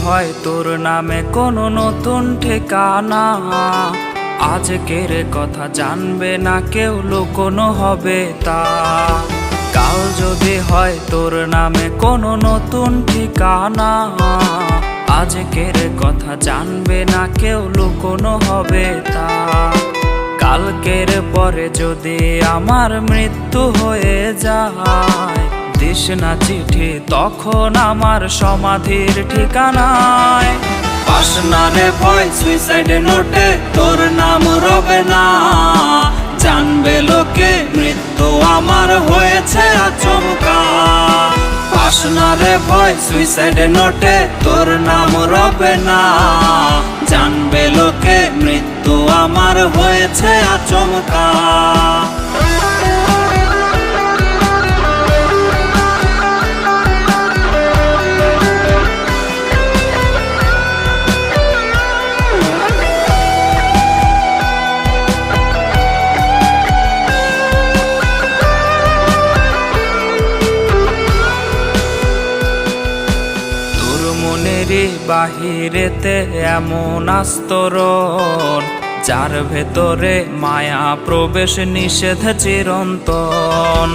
হয় তোর নামে কোনো নতুন ঠিকানা, আজকের কথা জানবে না কেউ, লুকোনো হবে তা। কাল যদি হয় তোর নামে কোনো নতুন ঠিকানা, আজকের কথা জানবে না কেউ, লুকোনো হবে তা। কালকের পরে যদি আমার মৃত্যু হয়ে যায়, দিস না চিঠি তখন আমার সমাধির ঠিকানায়। পাস না রে ভয় সুইসাইড নোটে তোর নাম রবে না, জানবে লোকে মৃত্যু আমার হয়েছে আচমকা। পাস না রে ভয় সুইসাইড নোটে তোর নাম রবে না, জানবে লোকে মৃত্যু আমার হয়েছে আচমকা। বাহিরেতে এমন আস্তরণ, যার ভেতরে মায়া প্রবেশ নিষেধ চিরন্তন।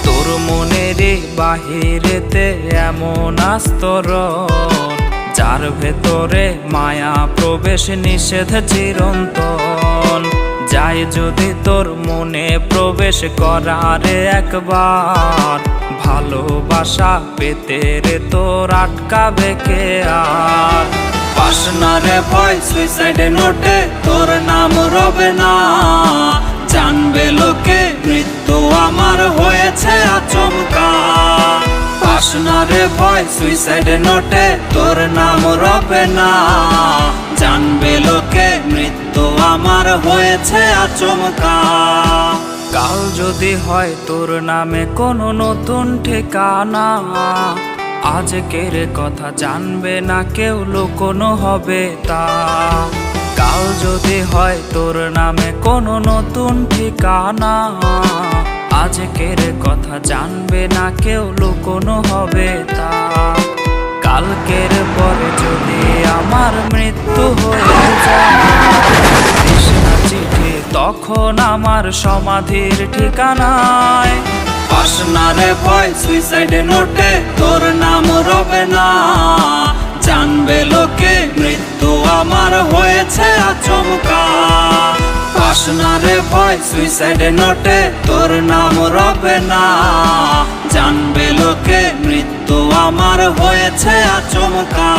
তোর মনেরই বাহিরেতে এমন আস্তরণ, যার ভেতরে মায়া প্রবেশ নিষেধ চিরন্তন। যাই যদি তোর মনে প্রবেশ করারে একবার, ভালোবাসা পেতে রে তোর আটকাবে কে আর। পাস না রে ভয় সুইসাইড নোটে তোর নাম রবে না, জানবে লোকে মৃত্যু আমার হয়েছে আচমকা। পাস না রে ভয় সুইসাইড নোটে তোর নাম রবে না, জানবে লোকে মৃত্যু আমার হয়েছে আচমকা। কাল যদি হয় তোর নামে কোনো নতুন ঠিকানা, আজকের কথা জানবে না কেউ, লুকোনো হবে তা। কাল যদি হয় তোর নামে কোনো নতুন ঠিকানা, আজকের কথা জানবে না কেউ, লুকোনো হবে তা। কালকের পরে যদি আমার মৃত্যু হয়ে যায়, চিঠি তখন আমার সমাধির ঠিকানায়। পাস না রে ভয় সুইসাইড নোটে তোর নাম রবে না, জানবে লোকে মৃত্যু আমার হয়েছে আচমকা। পাস না রে ভয় সুইসাইড নোটে তোর নাম রবে না, জানবে লোকে মৃত্যু আমার হয়েছে আচমকা।